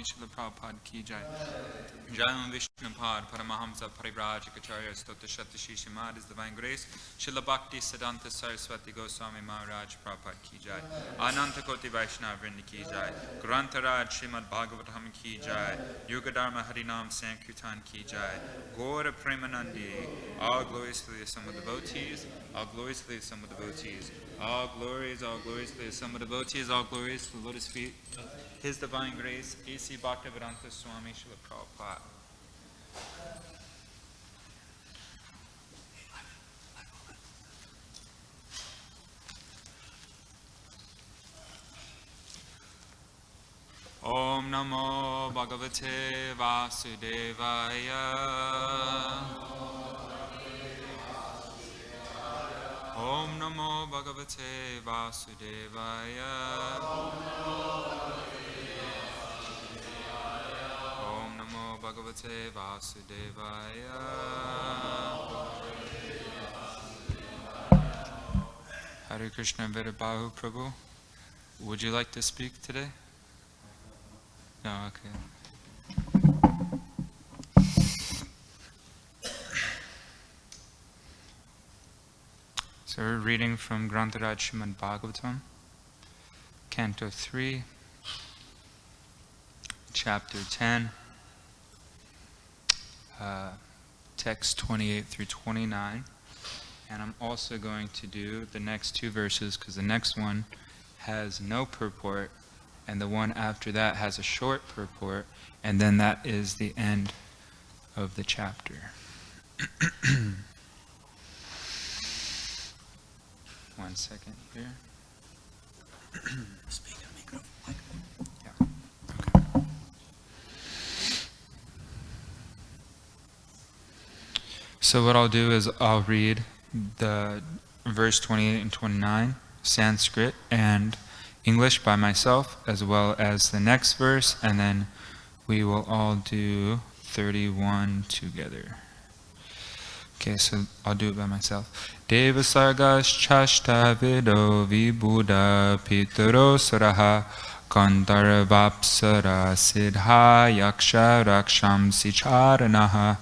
Goswami Srila Prabhupada ki jai. Jai Vishnupad Paramahamsa Parivrajacharya Stota Shatashi Shimad His Divine Grace Srila Bhakti Siddhanta Saraswati Goswami Maharaj Prabhupada ki jai. Ananta Koti Vaishnava Vrinda ki jai. Grantaraj Srimad Bhagavatam ki jai. Yugadharma Harinam Sankirtan ki jai. Gaura Premanandi. All glories to the Assembled Devotees. All glories to the Assembled Devotees. All glories to the Assembled Devotees. All glories to the lotus feet of His Divine Grace, A.C. Bhaktivedanta Swami Srila Prabhupada. Om Namo Bhagavate Vasudevaya. Om Namo Bhagavate Vasudevaya. Om Namo Bhagavate Vasudevaya. Hare Krishna Vedabahu Prabhu. Would you like to speak today? No, okay. So we're reading from Grantaraj Srimad Bhagavatam, Canto 3, Chapter 10, text 28 through 29. And I'm also going to do the next two verses because the next one has no purport, and the one after that has a short purport, and then that is the end of the chapter. One second here. Speak in the microphone. Yeah. Okay. So what I'll do is I'll read the verse 28 and 29, Sanskrit and English by myself, as well as the next verse, and then we will all do 31 together. Okay, so I'll do it by myself. Deva sargas chashta vido vibhuda pitaro saraha kandarvapsara siddha yaksha raksham sicharanaha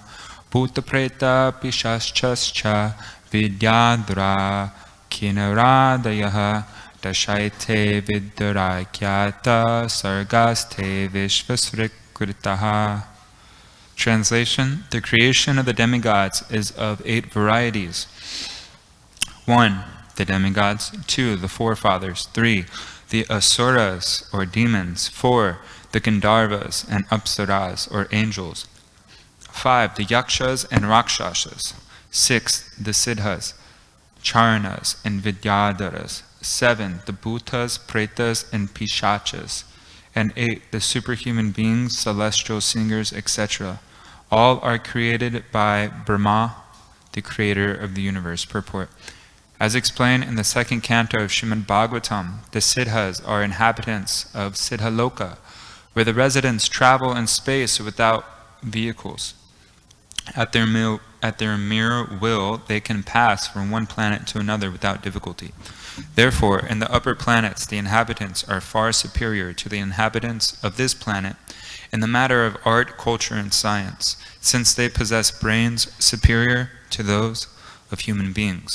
bhuta preta pishaschascha vidyadra kinaradayaha dashaite vidyarakyata sargaste vishvasrikritaha. Translation: the creation of the demigods is of 8 varieties. 1. The demigods. 2. The forefathers. 3. The asuras, or demons. 4. The gandharvas and apsaras, or angels. 5. The yakshas and rakshasas. 6. The siddhas, charanas, and vidyadharas. 7. The bhutas, pretas, and pishachas. And 8. The superhuman beings, celestial singers, etc. All are created by Brahma, the creator of the universe. Purport. As explained in the second canto of Srimad Bhagavatam, the siddhas are inhabitants of Siddhaloka, where the residents travel in space without vehicles. At their mere will, they can pass from one planet to another without difficulty. Therefore, in the upper planets, the inhabitants are far superior to the inhabitants of this planet in the matter of art, culture, and science, since they possess brains superior to those of human beings.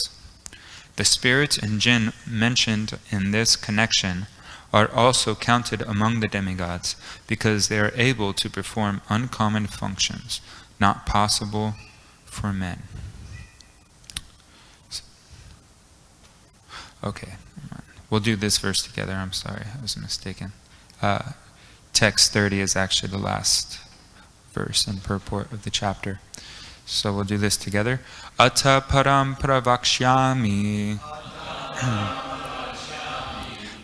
The spirits and jinn mentioned in this connection are also counted among the demigods because they are able to perform uncommon functions not possible for men. Okay, we'll do this verse together. I'm sorry, I was mistaken. Text 30 is actually the last verse and purport of the chapter. So we'll do this together. Ata param pravakshyami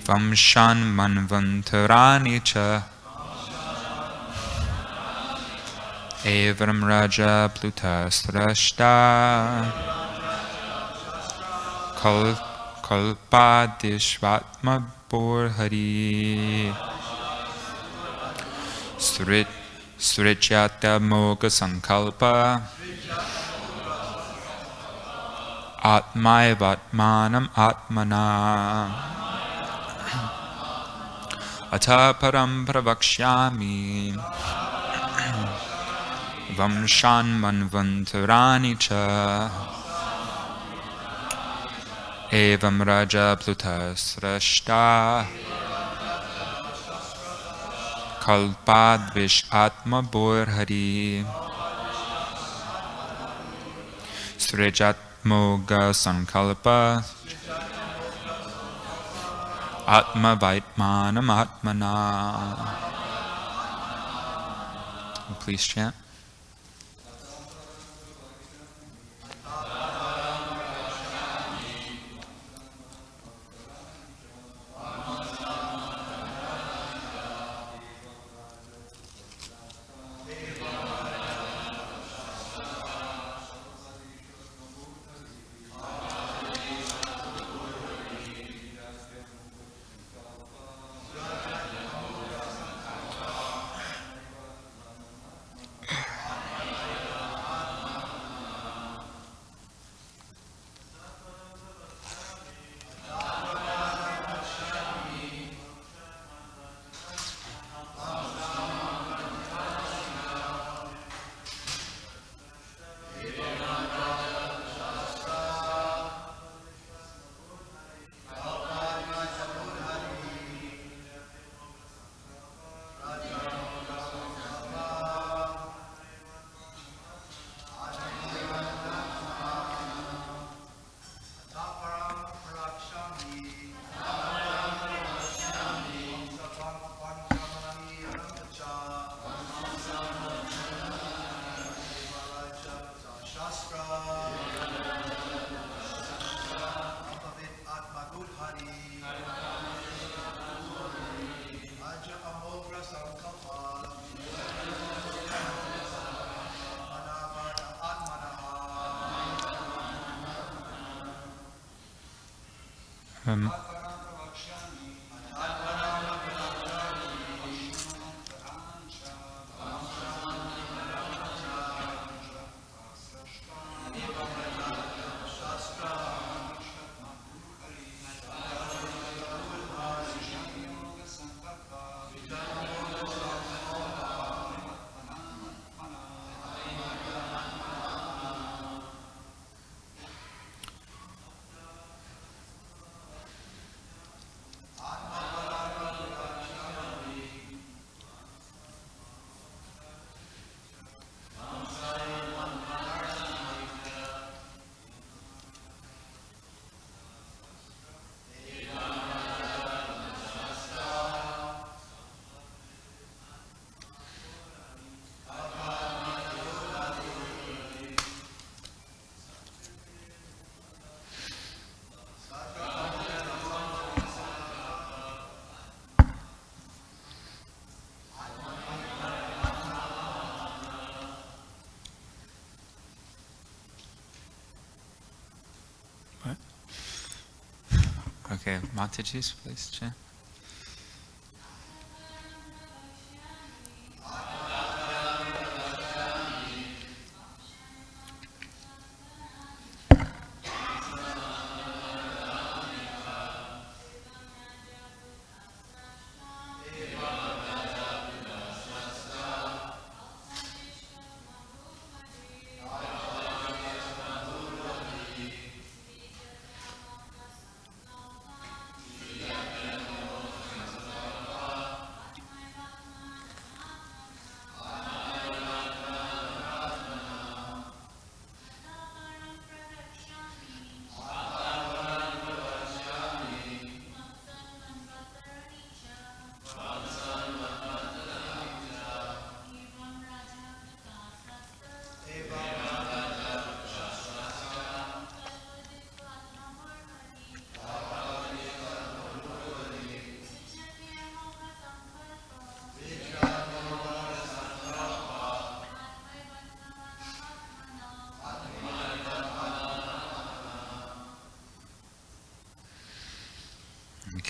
vamshan manvantarani cha evam raja plutasrashta kalpadishvatma borhari Srityata moga sankalpa Atmaivatmanam atmana Atha param pravakshyami Vamshan manvantarani cha Evam raja pluta srashta Kalpadvish atma borhari Srijatmoga sankalpa Atma vaitmanam atmana. Please chant. Okay, Mataji's, please chant.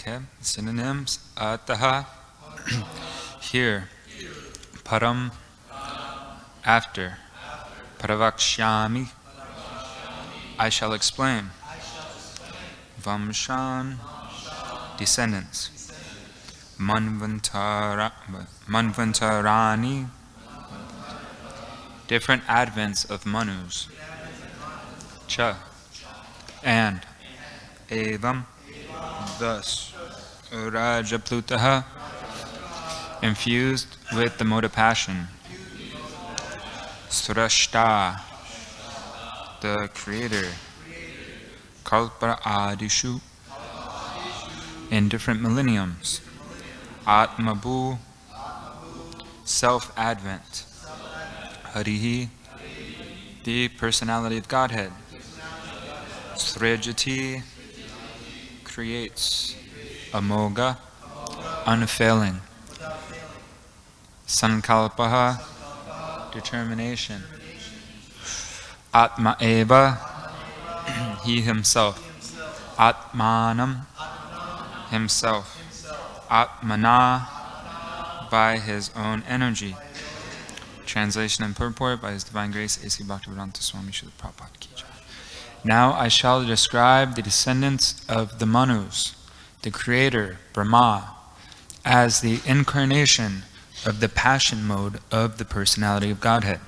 Okay, synonyms. Ataha, here. Param, after. Pravakshyami, I shall explain. Vamshan, descendants. Manvantarani, different advents of Manus, Cha, and Evam, thus, Rajaplutaha, infused with the mode of passion, Srashta, the creator, Kalpa Adishu, in different millenniums, Atmabhu, self-advent, Harihi, the personality of Godhead, Srejati, creates, Amoga, unfailing, Sankalpaha, determination, Atma Eva, he himself, Atmanam, himself, Atmana, by his own energy. Translation and purport by His Divine Grace A.C. Bhaktivedanta Swami Srila Prabhupada Ki Jai. Now I shall describe the descendants of the Manus, the creator, Brahma, as the incarnation of the passion mode of the personality of Godhead,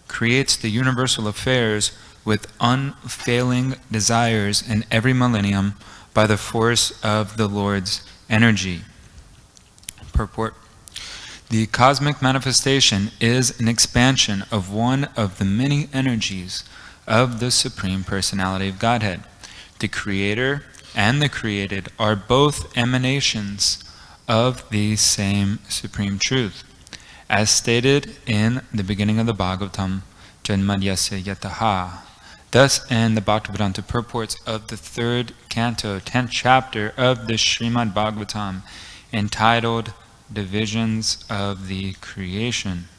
creates the universal affairs with unfailing desires in every millennium by the force of the Lord's energy. Purport. The cosmic manifestation is an expansion of one of the many energies of the Supreme Personality of Godhead. The Creator and the created are both emanations of the same Supreme Truth. As stated in the beginning of the Bhagavatam, Janmadyasya Yataha. Thus, in the Bhaktivedanta purports of the 3rd canto, 10th chapter of the Srimad Bhagavatam, entitled Divisions of the Creation.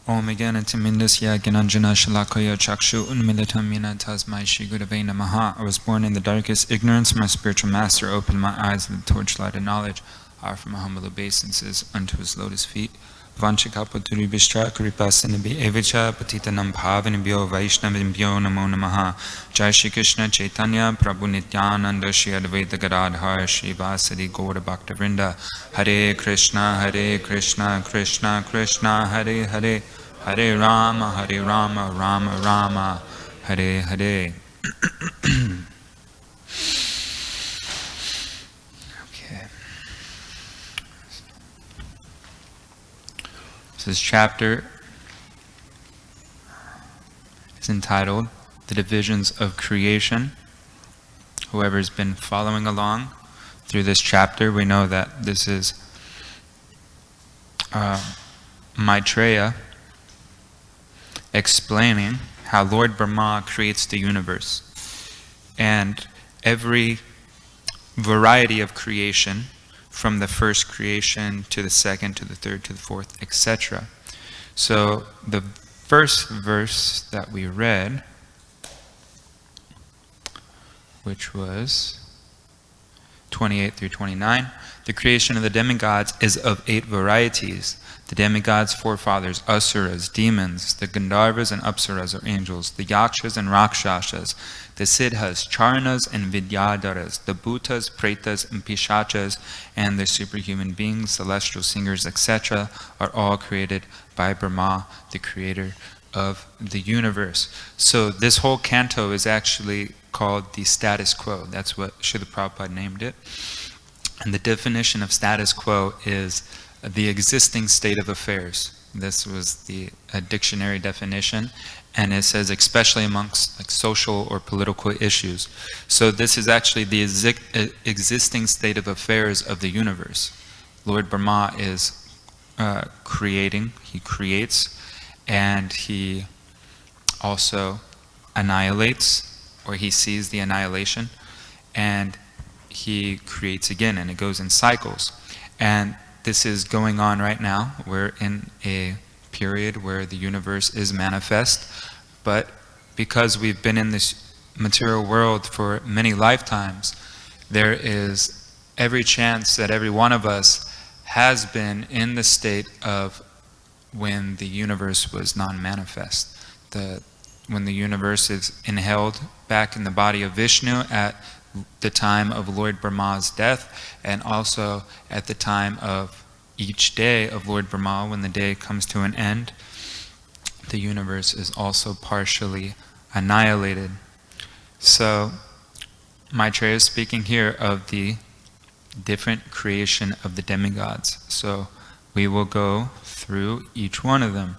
Om Ganantimindasya Gananjana Shalakaya Chakshu Unmilitam Mina Tasmai Shri Gurave Namaha. I was born in the darkest ignorance. My spiritual master opened my eyes with the torchlight of knowledge. I offer my humble obeisances unto his lotus feet. Vanchikapaturi Vishtra Kripasanabi Evicha Patitanam Bhavanibhyo Vaishnavibhyo Namo Namaha. Jai Shri Krishna Chaitanya Prabhu Nityananda Shri Advaita Gadadhar Shri Vasadi Gaura Bhakta Vrinda. Hare Krishna Krishna Krishna Hare Hare, Hare Rama Rama Rama Hare Hare. This chapter is entitled The Divisions of Creation. Whoever has been following along through this chapter, we know that this is Maitreya explaining how Lord Brahma creates the universe. And every variety of creation, from the first creation to the second, to the third, to the fourth, etc. So the first verse that we read, which was 28 through 29, the creation of the demigods is of 8 varieties. The demigods' forefathers, asuras, demons, the Gandharvas and apsaras are angels, the yakshas and rakshasas, the siddhas, charanas and vidyadharas, the bhutas, pretas and pishachas, and the superhuman beings, celestial singers, etc., are all created by Brahma, the creator of the universe. So this whole canto is actually called the status quo. That's what Srila Prabhupada named it. And the definition of status quo is the existing state of affairs. This was the dictionary definition, and it says especially amongst like social or political issues. So this is actually the existing state of affairs of the universe. Lord Brahma is creating, he creates, and he also annihilates, or he sees the annihilation, and he creates again, and it goes in cycles. And this is going on right now. We're in a period where the universe is manifest, but because we've been in this material world for many lifetimes, there is every chance that every one of us has been in the state of when the universe was non-manifest. When the universe is inhaled back in the body of Vishnu at the time of Lord Brahma's death, and also at the time of each day of Lord Brahma, when the day comes to an end, the universe is also partially annihilated. So Maitreya is speaking here of the different creation of the demigods. So we will go through each one of them.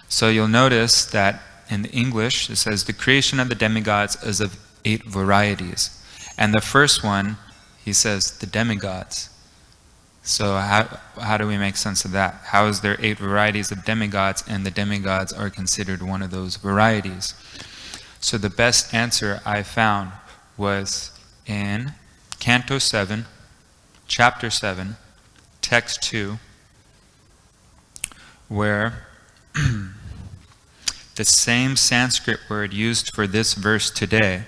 So you'll notice that in the English it says the creation of the demigods is of 8 varieties. And the first one, he says the demigods. So how do we make sense of that? How is there 8 varieties of demigods, and the demigods are considered one of those varieties? So the best answer I found was in Canto 7, Chapter 7, Text 2, where the same Sanskrit word used for this verse today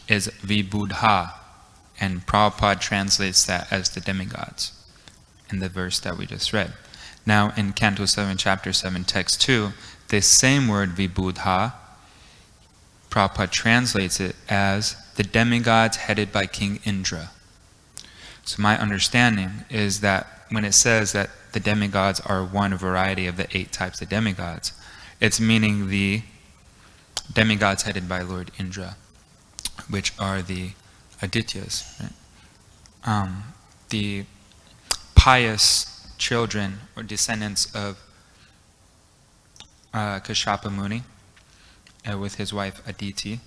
is vibudha, and Prabhupada translates that as the demigods in the verse that we just read. Now in Canto 7, Chapter 7, Text 2, this same word vibudha, Prabhupada translates it as the demigods headed by King Indra. So my understanding is that when it says that the demigods are one variety of the 8 types of demigods, it's meaning the demigods headed by Lord Indra, which are the Adityas, right? The pious children or descendants of Kashyapa Muni with his wife Aditi.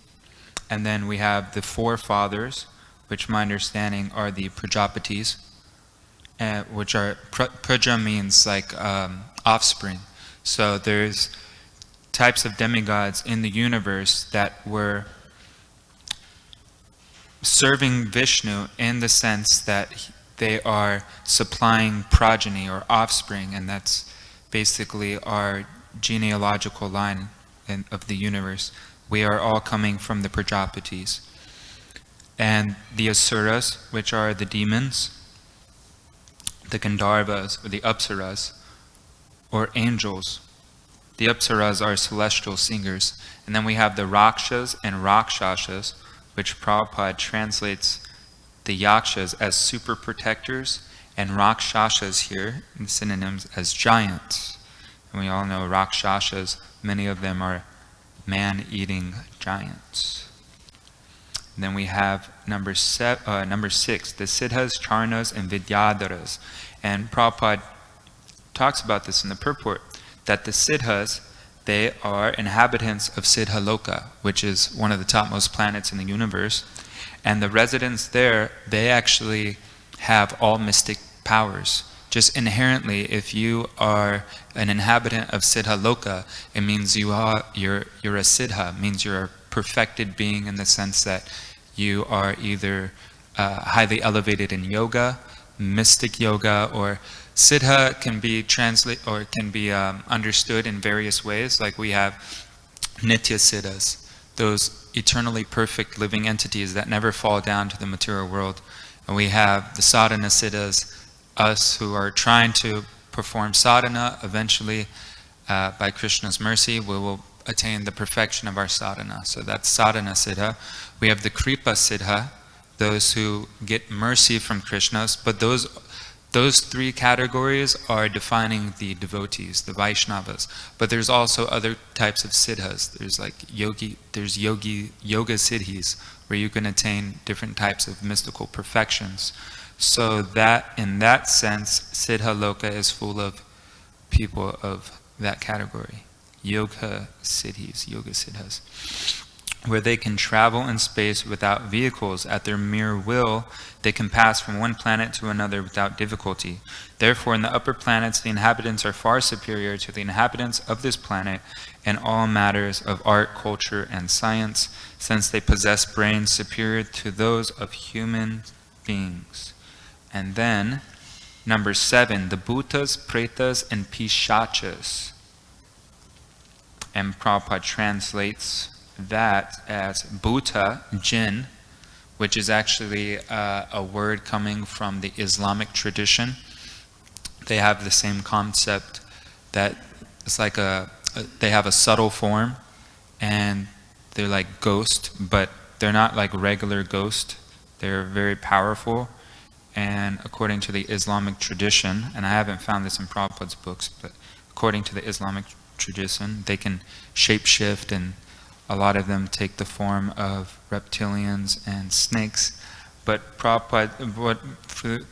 And then we have the 4 fathers, which my understanding are the Prajapatis, which are, Praja means like offspring. So there's types of demigods in the universe that were serving Vishnu in the sense that they are supplying progeny or offspring, and that's basically our genealogical line of the universe. We are all coming from the Prajapatis. And the Asuras, which are the demons, the Gandharvas, or the Apsaras, or angels. The Apsaras are celestial singers. And then we have the Rakshas and Rakshasas, which Prabhupada translates the Yakshas as super protectors, and Rakshasas here in synonyms as giants. And we all know Rakshasas, many of them are man-eating giants. And then we have number 6, the Siddhas, Charnas, and Vidyadharas. And Prabhupada talks about this in the purport, that the Siddhas, they are inhabitants of Siddhaloka, which is one of the topmost planets in the universe. And the residents there, they actually have all mystic powers. Just inherently, if you are an inhabitant of Siddhaloka, it means you're a Siddha, means you're a perfected being in the sense that you are either highly elevated in yoga, mystic yoga, or Siddha can be understood in various ways. Like we have Nitya Siddhas, those eternally perfect living entities that never fall down to the material world. And we have the Sadhana Siddhas, us who are trying to perform sadhana. Eventually, by Krishna's mercy, we will attain the perfection of our sadhana. So that's Sadhana Siddha. We have the Kripa Siddha, those who get mercy from Krishna. But those 3 categories are defining the devotees, the Vaishnavas. But there's also other types of siddhas. There's like yoga siddhis, where you can attain different types of mystical perfections. So that, in that sense, Siddha Loka is full of people of that category. Yoga siddhas, where they can travel in space without vehicles. At their mere will, they can pass from one planet to another without difficulty. Therefore, in the upper planets, the inhabitants are far superior to the inhabitants of this planet in all matters of art, culture, and science, since they possess brains superior to those of human beings. And then, number 7, the Bhutas, Pretas, and Pishachas. And Prabhupada translates that as Bhuta, jinn, which is actually a word coming from the Islamic tradition. They have the same concept, that it's like they have a subtle form, and they're like ghost, but they're not like regular ghosts. They're very powerful. And according to the Islamic tradition, and I haven't found this in Prabhupada's books, but according to the Islamic tradition, they can shapeshift, and a lot of them take the form of reptilians and snakes. But Prabhupada,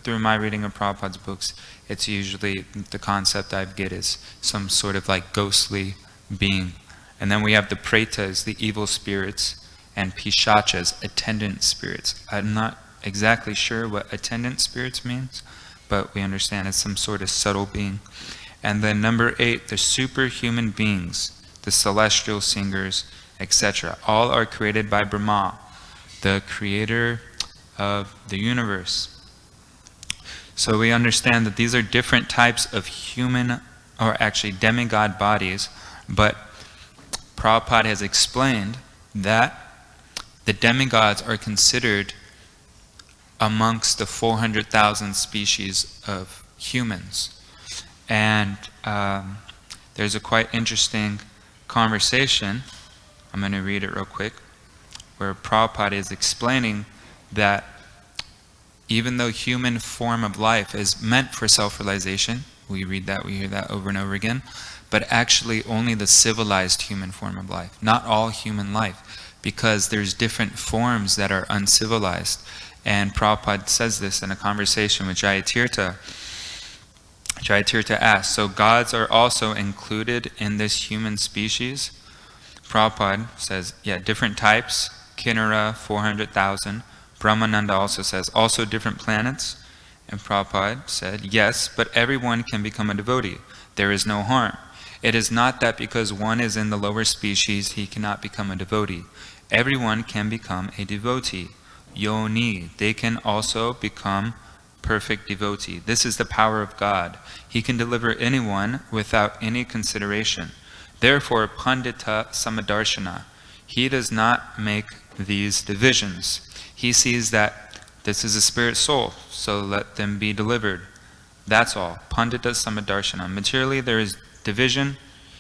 through my reading of Prabhupada's books, it's usually the concept I get is some sort of like ghostly being. And then we have the pretas, the evil spirits, and pishachas, attendant spirits. I'm not exactly sure what attendant spirits means, but we understand it's some sort of subtle being. And then number 8, the superhuman beings, the celestial singers, etc. All are created by Brahma, the creator of the universe. So we understand that these are different types of human, or actually demigod bodies, but Prabhupada has explained that the demigods are considered amongst the 400,000 species of humans. And there's a quite interesting conversation, I'm going to read it real quick, where Prabhupada is explaining that even though human form of life is meant for self-realization, we read that, we hear that over and over again, but actually only the civilized human form of life, not all human life, because there's different forms that are uncivilized. And Prabhupada says this in a conversation with Jayatirtha. Jayatirtha asks, so gods are also included in this human species? Prabhupada says, yeah, different types, Kinnara, 400,000. Brahmananda also says, also different planets. And Prabhupada said, yes, but everyone can become a devotee. There is no harm. It is not that because one is in the lower species, he cannot become a devotee. Everyone can become a devotee. Yoni, they can also become perfect devotee. This is the power of God. He can deliver anyone without any consideration. Therefore, Pandita Samadarshana, he does not make these divisions. He sees that this is a spirit soul, so let them be delivered. That's all. Pandita Samadarshana. Materially, there is division.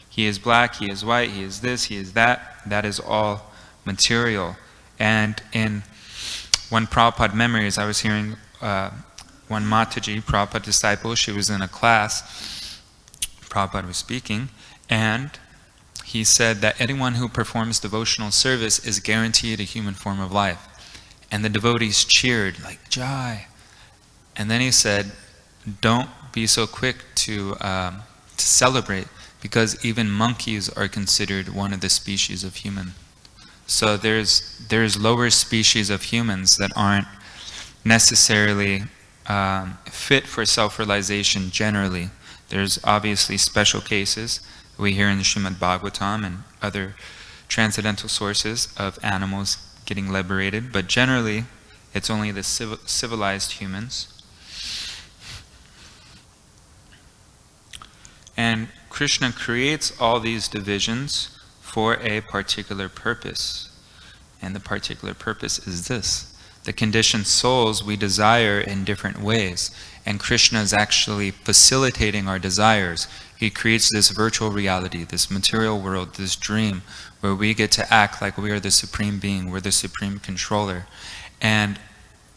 He is black, he is white, he is this, he is that. That is all material. And in one Prabhupada memories, I was hearing one Mataji, Prabhupada disciple, she was in a class, Prabhupada was speaking, and he said that anyone who performs devotional service is guaranteed a human form of life. And the devotees cheered, like, Jai. And then he said, don't be so quick to celebrate, because even monkeys are considered one of the species of human. So there's lower species of humans that aren't necessarily fit for self-realization generally. There's obviously special cases we hear in the Srimad Bhagavatam and other transcendental sources of animals getting liberated, but generally it's only the civilized humans. And Krishna creates all these divisions for a particular purpose. And the particular purpose is this. The conditioned souls we desire in different ways. And Krishna is actually facilitating our desires. He creates this virtual reality, this material world, this dream, where we get to act like we are the supreme being, we're the supreme controller. And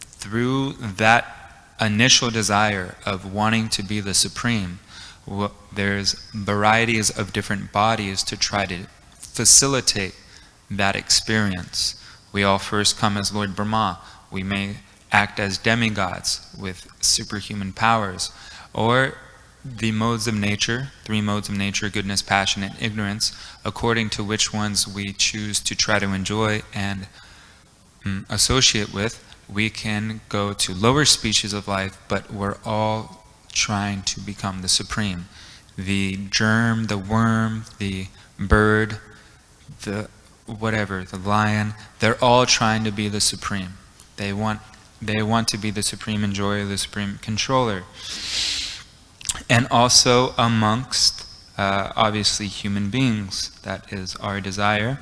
through that initial desire of wanting to be the supreme, there's varieties of different bodies to try to facilitate that experience. We all first come as Lord Brahma. We may act as demigods with superhuman powers, or the modes of nature, 3 modes of nature, goodness, passion, and ignorance, according to which ones we choose to try to enjoy and associate with. We can go to lower species of life, but we're all trying to become the supreme. The germ, the worm, the bird, the whatever, the lion, they're all trying to be the supreme. They want to be the supreme enjoyer, the supreme controller. And also amongst, obviously, human beings, that is our desire.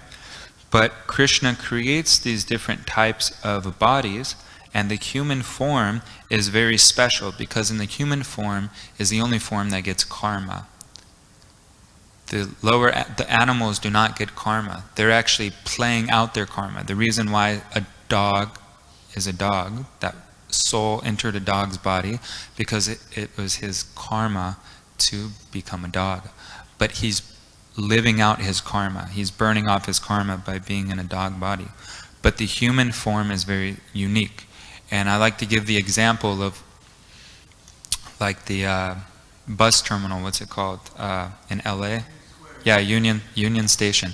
But Krishna creates these different types of bodies, and the human form is very special, because in the human form is the only form that gets karma. The animals do not get karma. They're actually playing out their karma. The reason why a dog is a dog, that soul entered a dog's body, because it was his karma to become a dog. But he's living out his karma. He's burning off his karma by being in a dog body. But the human form is very unique. And I like to give the example of like the bus terminal, what's it called, in LA? Yeah, Union Station.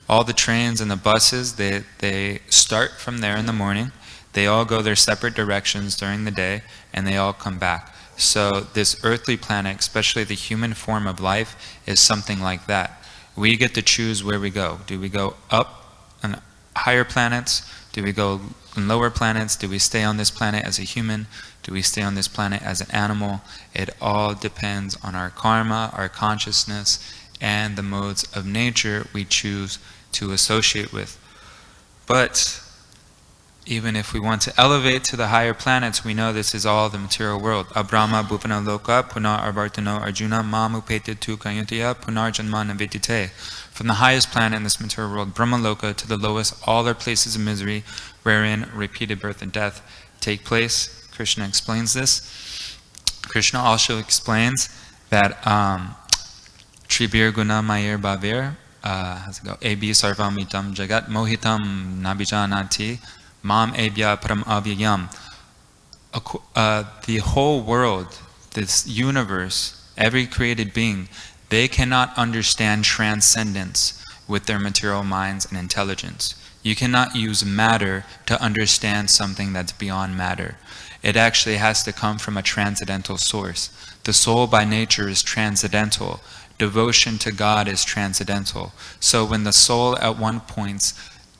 All the trains and the buses, they start from there in the morning. They all go their separate directions during the day, and they all come back. So this earthly planet, especially the human form of life, is something like that. We get to choose where we go. Do we go up on higher planets? Do we go in lower planets? Do we stay on this planet as a human? Do we stay on this planet as an animal? It all depends on our karma, our consciousness, and the modes of nature we choose to associate with. But even if we want to elevate to the higher planets, we know this is all the material world. Abrahma bhupana loka punar arvartano arjuna mamupete tu kayantya punar janma navidite. From the highest planet in this material world, Brahma Loka, to the lowest, all are places of misery wherein repeated birth and death take place. Krishna explains this. Krishna also explains that Tribir Guna Mayer Bhavir, how's it go? Ebi Sarvamitam Jagat Mohitam Nabijanati Mam Ebya Param Avyayam. The whole world, this universe, every created being, they cannot understand transcendence with their material minds and intelligence. You cannot use matter to understand something that's beyond matter. It actually has to come from a transcendental source. The soul by nature is transcendental. Devotion to God is transcendental. So when the soul at one point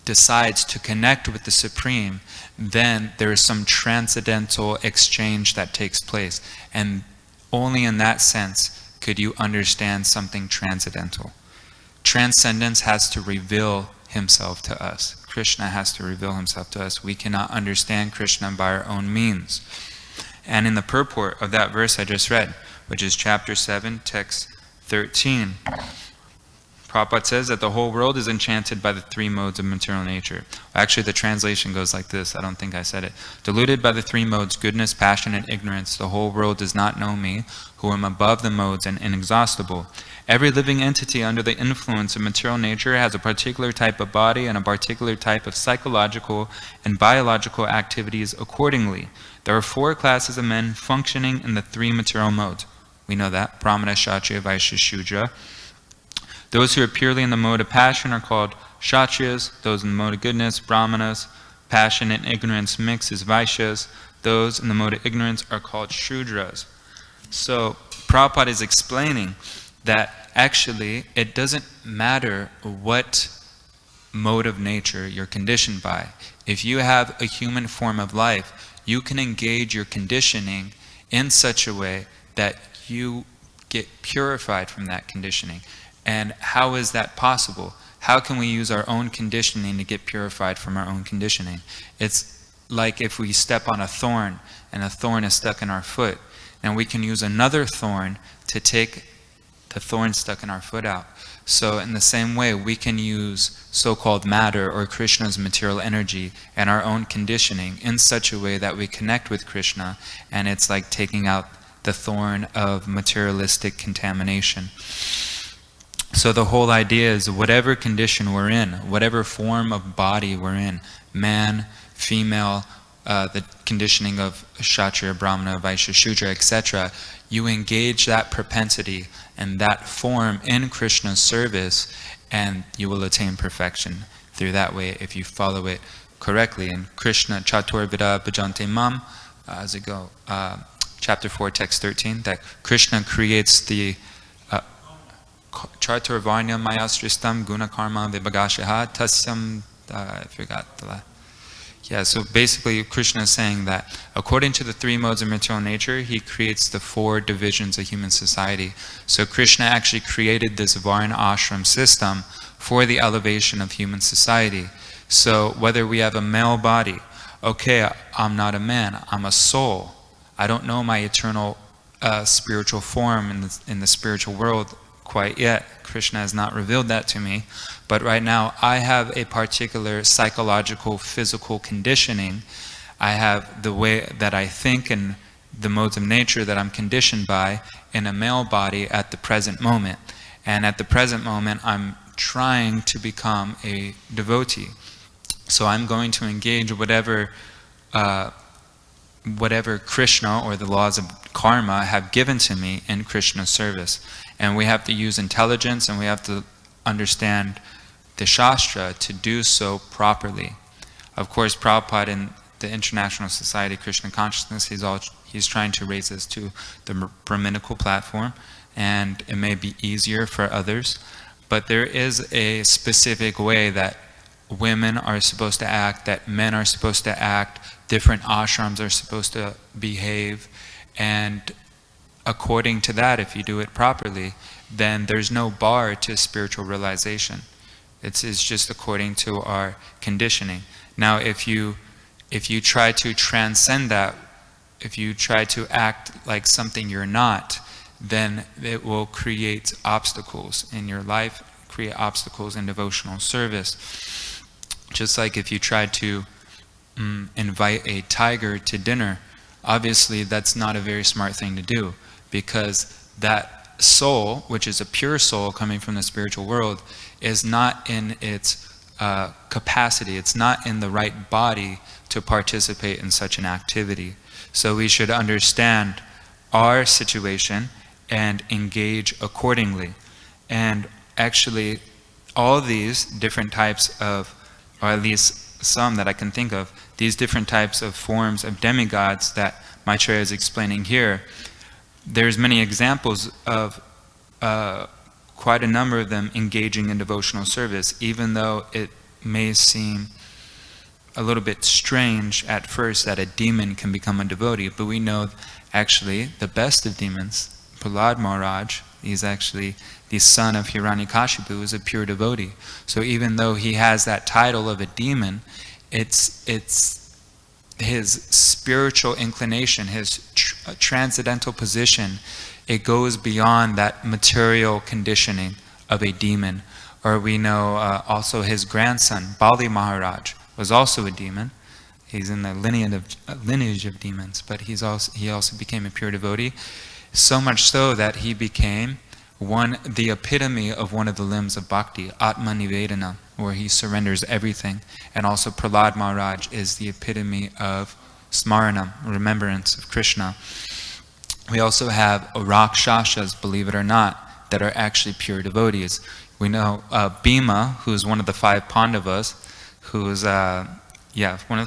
decides to connect with the Supreme, then there is some transcendental exchange that takes place. And only in that sense could you understand something transcendental. Transcendence has to reveal himself to us. Krishna has to reveal himself to us. We cannot understand Krishna by our own means. And in the purport of that verse I just read, which is chapter 7, text 13, Prabhupada says that the whole world is enchanted by the three modes of material nature. Actually, the translation goes like this. I don't think I said it. Deluded by the three modes, goodness, passion, and ignorance, the whole world does not know me, who am above the modes and inexhaustible. Every living entity under the influence of material nature has a particular type of body and a particular type of psychological and biological activities accordingly. There are four classes of men functioning in the three material modes. We know that. Brahmana, Kshatriya, Vaishya, Shudra. Those who are purely in the mode of passion are called Kshatriyas. Those in the mode of goodness, Brahmanas. Passion and ignorance mix is Vaishyas. Those in the mode of ignorance are called Shudras. So Prabhupada is explaining that actually it doesn't matter what mode of nature you're conditioned by. If you have a human form of life, you can engage your conditioning in such a way that you get purified from that conditioning. And how is that possible? How can we use our own conditioning to get purified from our own conditioning? It's like if we step on a thorn and a thorn is stuck in our foot, and we can use another thorn to take the thorn stuck in our foot out. So in the same way, we can use so-called matter or Krishna's material energy and our own conditioning in such a way that we connect with Krishna, and it's like taking out the thorn of materialistic contamination. So the whole idea is whatever condition we're in, whatever form of body we're in, man, female, the conditioning of Kshatriya, Brahmana, Vaishya, Shudra, etc., you engage that propensity and that form in Krishna's service, and you will attain perfection through that way if you follow it correctly. And Krishna, Chatur Vida Bhajante Mam, as it go, chapter 4, text 13, that Krishna creates the Chatur Varnya Mayastristam Guna Karma Vibhagashaha Tasyam, I forgot the last. Yeah, so basically Krishna is saying that according to the three modes of material nature, he creates the four divisions of human society. So Krishna actually created this Varna ashram system for the elevation of human society. So whether we have a male body, okay, I'm not a man, I'm a soul. I don't know my eternal spiritual form in the spiritual world quite yet. Krishna has not revealed that to me. But right now, I have a particular psychological, physical conditioning. I have the way that I think and the modes of nature that I'm conditioned by in a male body at the present moment. And at the present moment, I'm trying to become a devotee. So I'm going to engage whatever Krishna or the laws of karma have given to me in Krishna's service. And we have to use intelligence, and we have to understand the Shastra to do so properly. Of course, Prabhupada in the International Society of Krishna Consciousness, he's trying to raise us to the Brahminical platform, and it may be easier for others, but there is a specific way that women are supposed to act, that men are supposed to act, different ashrams are supposed to behave, and according to that, if you do it properly, then there's no bar to spiritual realization. It's just according to our conditioning. Now, if you try to transcend that, if you try to act like something you're not, then it will create obstacles in your life, create obstacles in devotional service. Just like if you try to invite a tiger to dinner, obviously that's not a very smart thing to do, because that soul, which is a pure soul coming from the spiritual world, is not in its capacity, it's not in the right body to participate in such an activity. So we should understand our situation and engage accordingly. And actually, all these different types of, or at least some that I can think of, these different types of forms of demigods that Maitreya is explaining here, there's many examples of quite a number of them engaging in devotional service, even though it may seem a little bit strange at first that a demon can become a devotee. But we know actually the best of demons, Prahlad Maharaj, he's actually the son of Hiranyakashipu, is a pure devotee. So even though he has that title of a demon, it's his spiritual inclination, his transcendental position, it goes beyond that material conditioning of a demon. Or we know also his grandson, Bali Maharaj, was also a demon. He's in the lineage of demons, but he also became a pure devotee. So much so that he became the epitome of one of the limbs of bhakti, Atma Nivedana, where he surrenders everything. And also Prahlad Maharaj is the epitome of Smaranam, remembrance of Krishna. We also have Rakshasas, believe it or not, that are actually pure devotees. We know Bhima, who is one of the 5 Pandavas, one of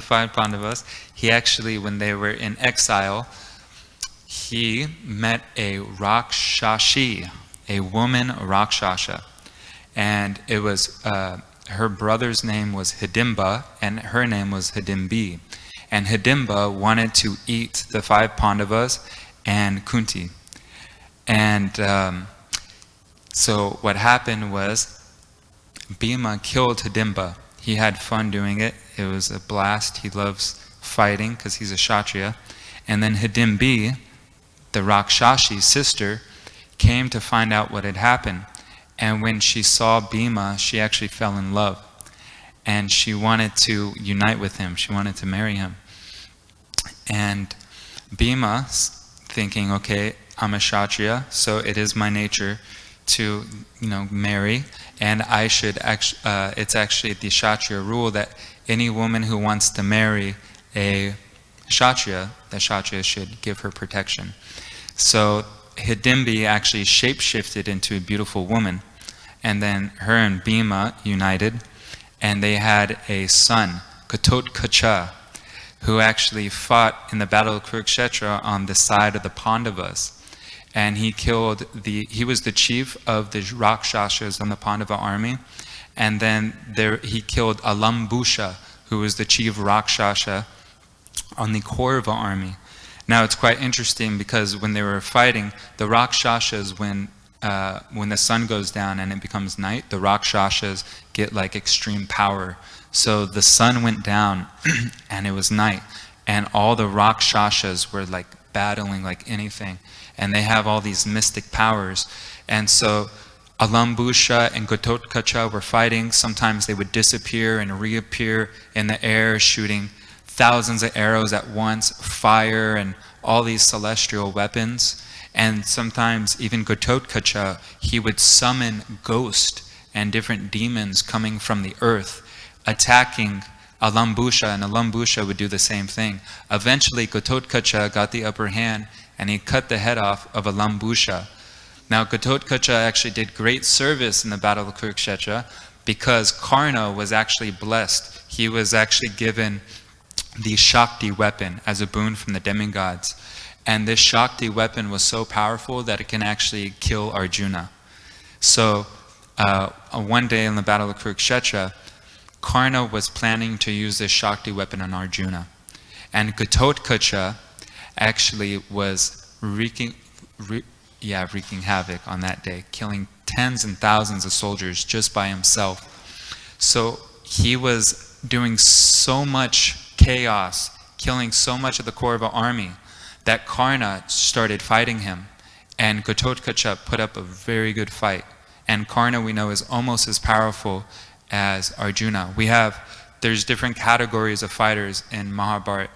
the 5 Pandavas, he actually, when they were in exile, he met a Rakshashi, a woman Rakshasa. And it was, her brother's name was Hidimba, and her name was Hidimbi. And Hidimba wanted to eat the 5 Pandavas and Kunti. And so what happened was, Bhima killed Hidimba. He had fun doing it. It was a blast. He loves fighting because he's a Kshatriya. And then Hidimbi, the Rakshashi's sister, came to find out what had happened. And when she saw Bhima, she actually fell in love. And she wanted to unite with him. She wanted to marry him. And Bhima, thinking, okay, I'm a Kshatriya, so it is my nature to, marry. And I should it's actually the Kshatriya rule that any woman who wants to marry a Kshatriya, the Kshatriya should give her protection. So Hidimbi actually shapeshifted into a beautiful woman. And then her and Bhima united, and they had a son, Ghatotkacha, who actually fought in the Battle of Kurukshetra on the side of the Pandavas. And he was the chief of the Rakshasas on the Pandava army. And then he killed Alambusha, who was the chief Rakshasa on the Kaurava army. Now it's quite interesting because when they were fighting, the Rakshasas, when the sun goes down and it becomes night, the Rakshasas get like extreme power. So the sun went down and it was night, and all the Rakshasas were like battling like anything, and they have all these mystic powers. And so Alambusha and Ghototkacha were fighting. Sometimes they would disappear and reappear in the air, shooting thousands of arrows at once, fire and all these celestial weapons. And sometimes even Ghototkacha, he would summon ghosts and different demons coming from the earth, attacking Alambusha, and Alambusha would do the same thing. Eventually, Ghototkacha got the upper hand, and he cut the head off of Alambusha. Now, Ghototkacha actually did great service in the Battle of Kurukshetra because Karna was actually blessed. He was actually given the Shakti weapon as a boon from the demigods. And this Shakti weapon was so powerful that it can actually kill Arjuna. So, one day in the Battle of Kurukshetra, Karna was planning to use this Shakti weapon on Arjuna. And Ghototkacha actually was wreaking havoc on that day, killing tens and thousands of soldiers just by himself. So he was doing so much chaos, killing so much of the Kaurava army, that Karna started fighting him. And Ghototkacha put up a very good fight. And Karna, we know, is almost as powerful as Arjuna. There's different categories of fighters in Mahabharata.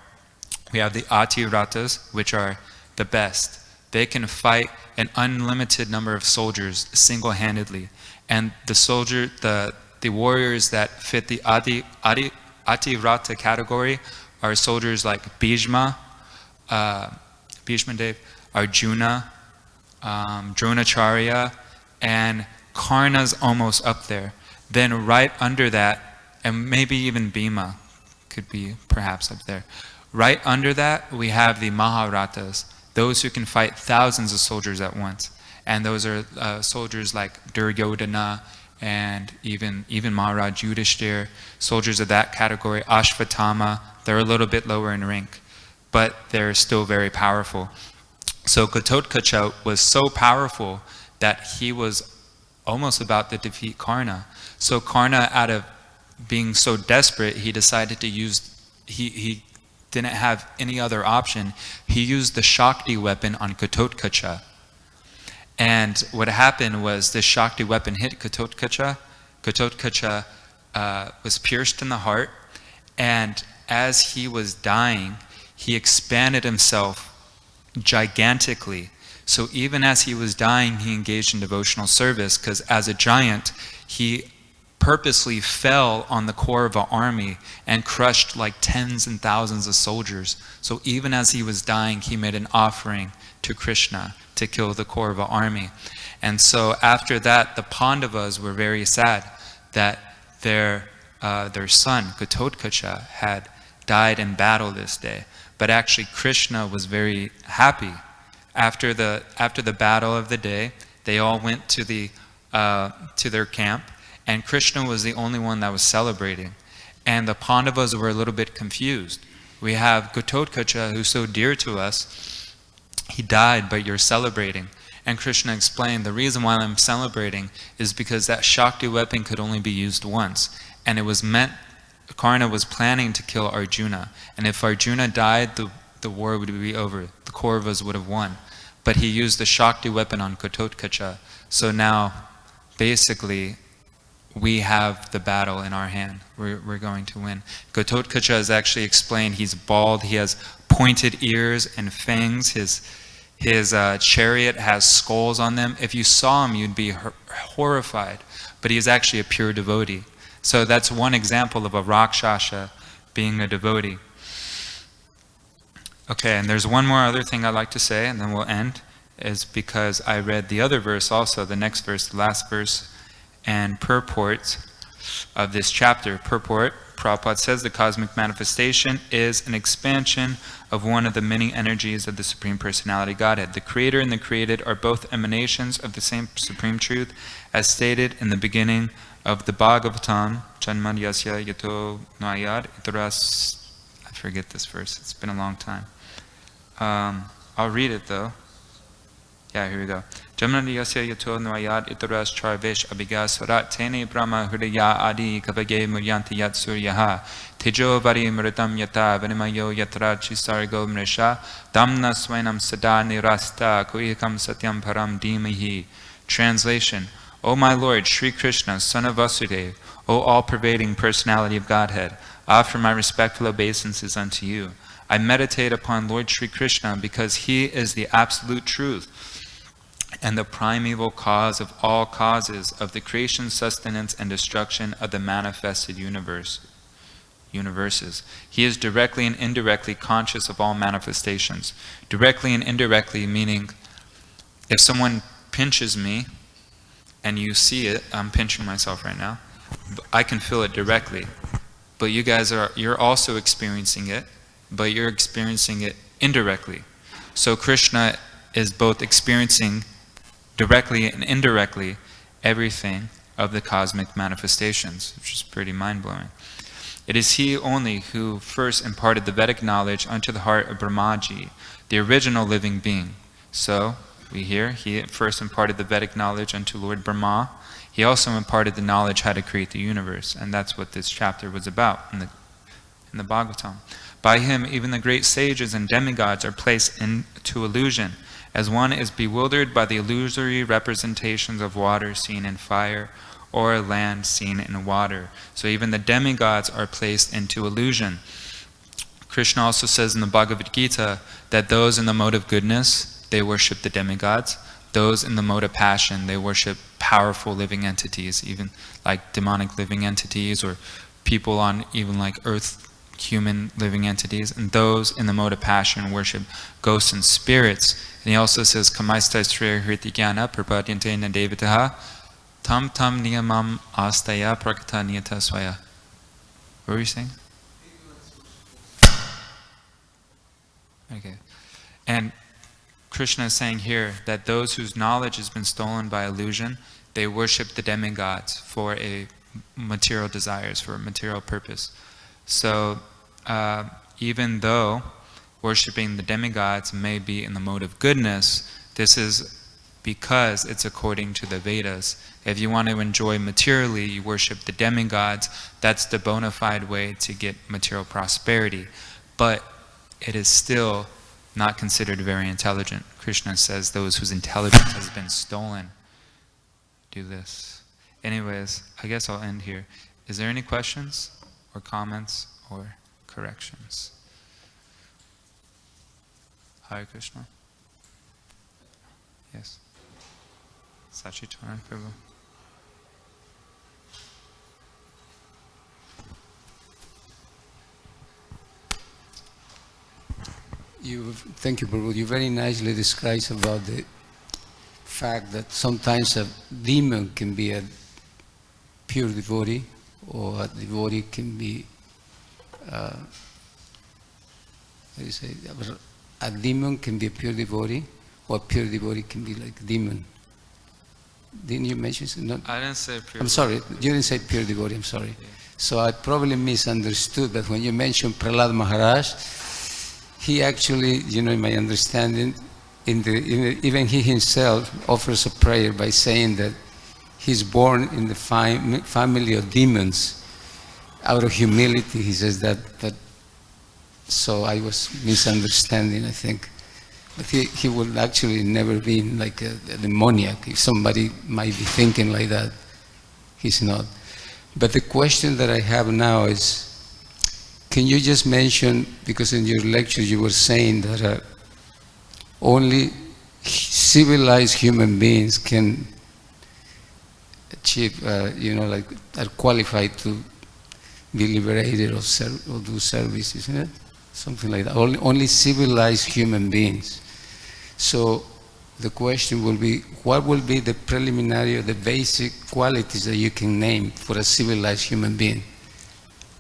We have the Ativratas, which are the best. They can fight an unlimited number of soldiers single-handedly. And the warriors that fit the Ativrata category are soldiers like Bhishma Dev, Arjuna, Dronacharya, and Karna's almost up there. Then right under that, and maybe even Bhima could be perhaps up there. Right under that, we have the Maharatas, those who can fight thousands of soldiers at once. And those are soldiers like Duryodhana and even Maharaj Yudhishthir, soldiers of that category. Ashvatthama, they're a little bit lower in rank, but they're still very powerful. So Ghototkacha was so powerful that he was almost about to defeat Karna. So Karna, out of being so desperate, he decided to use, he didn't have any other option. He used the Shakti weapon on Ghototkacha. And what happened was this Shakti weapon hit Ghototkacha. Ghototkacha was pierced in the heart, and as he was dying, he expanded himself gigantically. So even as he was dying, he engaged in devotional service, because as a giant, he purposely fell on the Kaurava army and crushed like tens and thousands of soldiers. So even as he was dying, he made an offering to Krishna to kill the Kaurava army. And so after that, the Pandavas were very sad that their son, Ghototkacha, had died in battle this day. But actually Krishna was very happy. After the battle of the day, they all went to their camp, and Krishna was the only one that was celebrating. And the Pandavas were a little bit confused. We have Ghototkacha, who's so dear to us, he died, but you're celebrating. And Krishna explained, the reason why I'm celebrating is because that Shakti weapon could only be used once. And it was meant, Karna was planning to kill Arjuna. And if Arjuna died, the war would be over. The Kauravas would have won. But he used the Shakti weapon on Ghototkacha. So now, basically, we have the battle in our hand. We're going to win. Ghototkacha is actually explained, he's bald, he has pointed ears and fangs. His chariot has skulls on them. If you saw him, you'd be horrified. But he is actually a pure devotee. So that's one example of a Rakshasa being a devotee. Okay, and there's one more other thing I'd like to say, and then we'll end, is because I read the other verse also, the next verse, the last verse, and purport of this chapter. Purport, Prabhupada says, the cosmic manifestation is an expansion of one of the many energies of the Supreme Personality Godhead. The Creator and the created are both emanations of the same Supreme Truth, as stated in the beginning of the Bhagavatam, Janmad Yasya Yato Nayad Itaras. I forget this verse, it's been a long time. I'll read it though. Yeah, here we go. Janmad Yasya Yato Nayad Itaras Charvesh Abhigas Varat Tene Brahma Hridaya Adi Kavage Muryanti Yat Suryaha Tejo Vari Mritam Yata Vanimayo Yatra Chisargo Mresha Damna Swainam Sada Nirasta Kuikam Satyam Param Dhimahi. Translation: O my Lord, Sri Krishna, son of Vasudeva, O all-pervading personality of Godhead, I offer my respectful obeisances unto you. I meditate upon Lord Sri Krishna because he is the absolute truth and the primeval cause of all causes of the creation, sustenance, and destruction of the manifested universes. He is directly and indirectly conscious of all manifestations. Directly and indirectly meaning if someone pinches me and you see it, I'm pinching myself right now, I can feel it directly. But you're also experiencing it, but you're experiencing it indirectly. So Krishna is both experiencing directly and indirectly everything of the cosmic manifestations, which is pretty mind-blowing. It is he only who first imparted the Vedic knowledge unto the heart of Brahmaji, the original living being. So, we hear, he first imparted the Vedic knowledge unto Lord Brahma. He also imparted the knowledge how to create the universe, and that's what this chapter was about in the Bhagavatam. By him, even the great sages and demigods are placed into illusion, as one is bewildered by the illusory representations of water seen in fire, or land seen in water. So even the demigods are placed into illusion. Krishna also says in the Bhagavad Gita that those in the mode of goodness, they worship the demigods. Those in the mode of passion, they worship powerful living entities, even like demonic living entities, or people on even like earth, human living entities. And those in the mode of passion worship ghosts and spirits. And he also says, Kamaistai Sriya Hriti Jnana Prapadyante na Devataha Tam Tam Niyamam Astaya Prakata Niyata Swaya. What were you saying? Okay. And Krishna is saying here that those whose knowledge has been stolen by illusion, they worship the demigods for a material desires, for a material purpose. So even though worshipping the demigods may be in the mode of goodness, this is because it's according to the Vedas. If you want to enjoy materially, you worship the demigods. That's the bona fide way to get material prosperity. But it is still not considered very intelligent. Krishna says those whose intelligence has been stolen do this. Anyways, I guess I'll end here. Is there any questions or comments or corrections? Hare Krishna. Yes. Sachitana Prabhu. Thank you, Prabhu. You very nicely described about the fact that sometimes a demon can be a pure devotee, or a devotee can be, how do you say, a demon can be a pure devotee, or a pure devotee can be like a demon. Didn't you mention it? No? I didn't say pure. I'm sorry, you didn't say pure devotee, I'm sorry. Yeah. So I probably misunderstood, but when you mentioned Prahlad Maharaj, he actually, in my understanding, even he himself offers a prayer by saying that he's born in the family of demons. Out of humility, he says that. So I was misunderstanding, I think. But he would actually never be like a demoniac. If somebody might be thinking like that, he's not. But the question that I have now is, can you just mention, because in your lecture you were saying that only civilized human beings can achieve, like are qualified to be liberated or do service, isn't it? Something like that. Only civilized human beings. So the question will be, what will be the preliminary or the basic qualities that you can name for a civilized human being?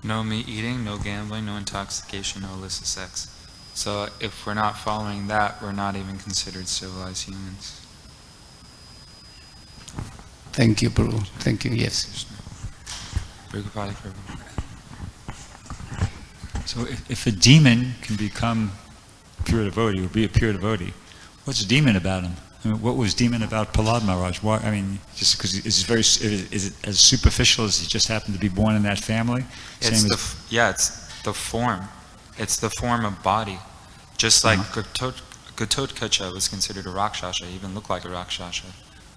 No meat eating, no gambling, no intoxication, no illicit sex. So if we're not following that, we're not even considered civilized humans. Thank you, Prabhu. Thank you, yes. So if a demon can become pure devotee, or be a pure devotee, what's demon about him? I mean, what was demon about Prahlad Maharaj? Why, I mean, just because is it as superficial as he just happened to be born in that family? It's the form. It's the form of body. Just like Gatotkacha was considered a Rakshasa, he even looked like a Rakshasa.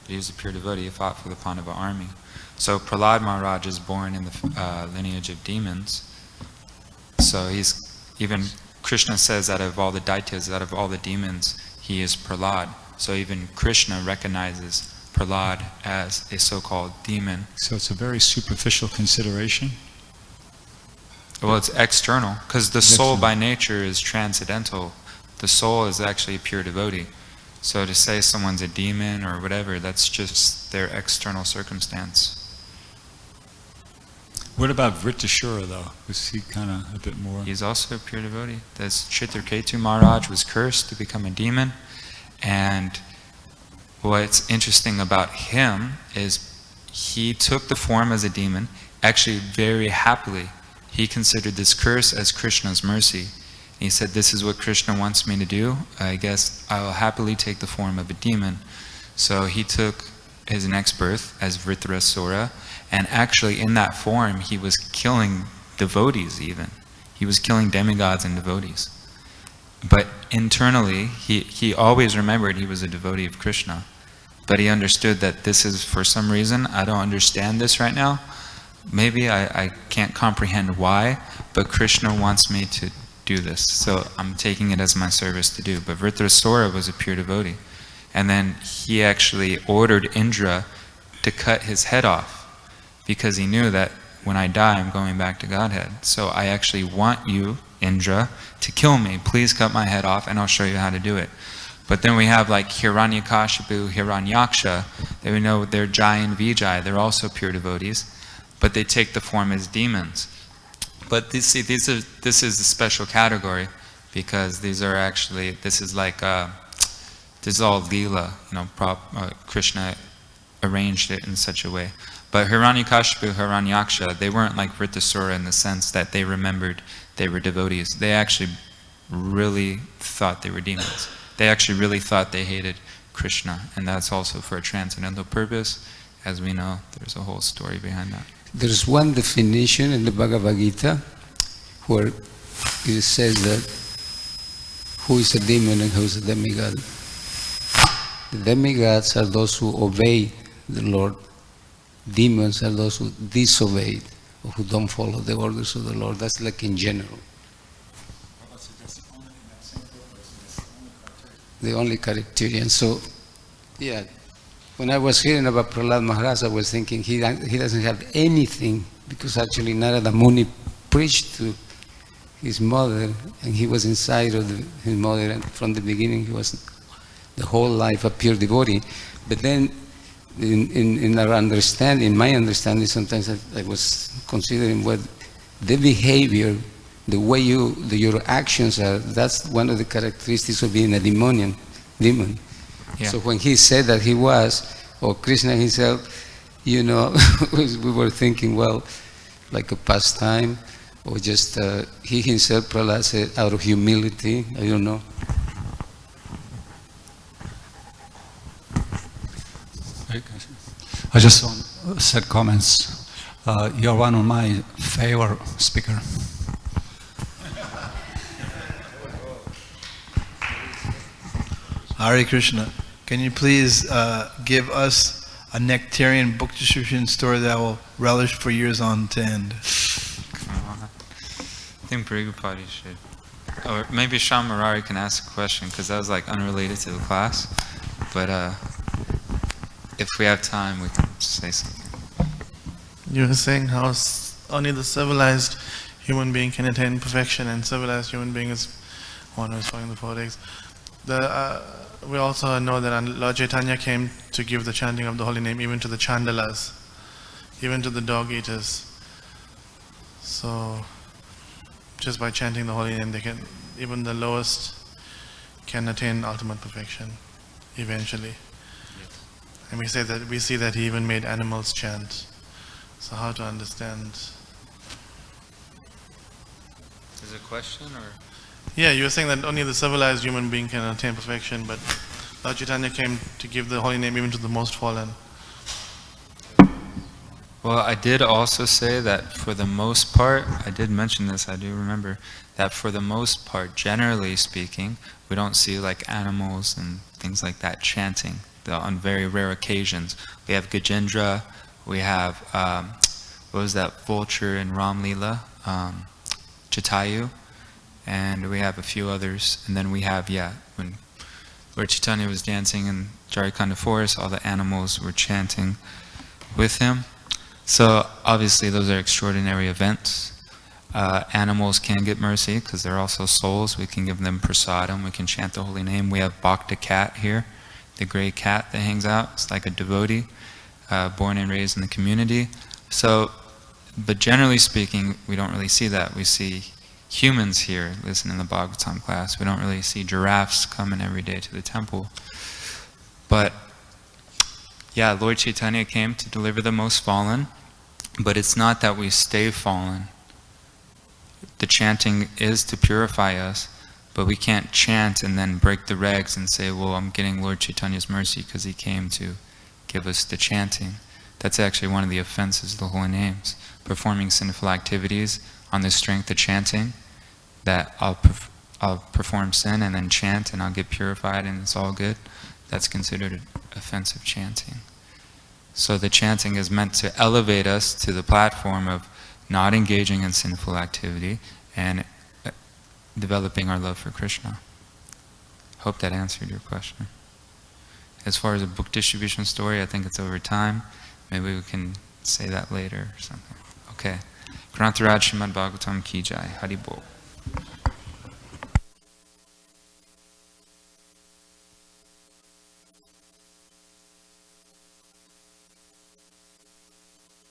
but he was a pure devotee. He fought for the Pandava army. So Prahlad Maharaj is born in the lineage of demons. So even Krishna says out of all the Daityas, out of all the demons, he is Prahlad. So even Krishna recognizes Prahlad as a so-called demon. So it's a very superficial consideration. Well, it's external, because the soul by nature is transcendental. The soul is actually a pure devotee. So to say someone's a demon or whatever, that's just their external circumstance. What about Vritrashura though? Was he kind of a bit more? He's also a pure devotee. This Chitraketu Maharaj was cursed to become a demon. And what's interesting about him is he took the form as a demon, actually very happily. He considered this curse as Krishna's mercy. And he said, this is what Krishna wants me to do. I guess I will happily take the form of a demon. So he took his next birth as Vritrasura, and actually in that form he was killing devotees even. He was killing demigods and devotees. But internally, he always remembered he was a devotee of Krishna. But he understood that this is, for some reason, I don't understand this right now. Maybe I can't comprehend why, but Krishna wants me to do this. So I'm taking it as my service to do. But Vritrasura was a pure devotee. And then he actually ordered Indra to cut his head off, because he knew that when I die, I'm going back to Godhead. So I actually want you, Indra, to kill me. Please cut my head off, and I'll show you how to do it. But then we have like Hiranyakashipu, Hiranyaksha. They we know they're Jai and Vijay. They're also pure devotees, but they take the form as demons. But this is a special category, because these are actually, this is like this is all Leela. Krishna arranged it in such a way. But Hiranyakashipu, Hiranyaksha, they weren't like Vritrasura in the sense that they remembered they were devotees. They actually really thought they were demons. They actually really thought they hated Krishna, and that's also for a transcendental purpose. As we know, there's a whole story behind that. There's one definition in the Bhagavad Gita where it says that who is a demon and who is a demigod. The demigods are those who obey the Lord. Demons are those who disobey or who don't follow the orders of the Lord. That's like in general. The only criterion. So, yeah, when I was hearing about Prahlad Maharaj, I was thinking he doesn't have anything, because actually Narada Muni preached to his mother, and he was inside of his mother, and from the beginning he was the whole life a pure devotee. But then in our understanding, my understanding, sometimes I was considering what the behavior, the way your actions are, that's one of the characteristics of being a demon. Yeah. So when he said that he was, or Krishna himself, we were thinking, well, like a pastime, or just he himself, Prahlad said, out of humility, I don't know. I just said comments. You're one of my favorite speaker. Hare Krishna. Can you please give us a nectarian book distribution story that will relish for years on to end? I think Prabhupada should. Or maybe Sham Murari can ask a question, because that was like unrelated to the class. But if we have time, we can say something. You were saying how only the civilized human being can attain perfection, and civilized human being is one who is following the four legs. We also know that Lord Chaitanya came to give the chanting of the holy name even to the Chandalas, even to the dog eaters. So just by chanting the holy name, even the lowest can attain ultimate perfection eventually. And we see that he even made animals chant. So how to understand? Is it a question or? Yeah, you were saying that only the civilized human being can attain perfection, but Lord Chaitanya came to give the holy name even to the most fallen. Well, I did also say that for the most part, I did mention this, I do remember, that for the most part, generally speaking, we don't see like animals and things like that chanting on very rare occasions. We have Gajendra, we have, what was that vulture in Ram Leela? Jatayu, and we have a few others. And then we have, when Lord Chaitanya was dancing in Jharkhand forest, all the animals were chanting with him. So obviously those are extraordinary events. Animals can get mercy because they're also souls. We can give them prasadam, we can chant the holy name. We have Bhakta cat here, the gray cat that hangs out. It's like a devotee, born and raised in the community. So, but generally speaking, we don't really see that. We see humans here, listen in the Bhagavatam class. We don't really see giraffes coming every day to the temple. But yeah, Lord Chaitanya came to deliver the most fallen, but it's not that we stay fallen. The chanting is to purify us, but we can't chant and then break the regs and say, well, I'm getting Lord Chaitanya's mercy because he came to give us the chanting. That's actually one of the offenses of the holy names. Performing sinful activities on the strength of chanting, that I'll perform sin and then chant and I'll get purified and it's all good. That's considered offensive chanting. So the chanting is meant to elevate us to the platform of not engaging in sinful activity and developing our love for Krishna. Hope that answered your question. As far as a book distribution story, I think it's over time. Maybe we can say that later or something. Okay. Grantaraj Srimad Bhagavatam Ki Jai. Hari Bol.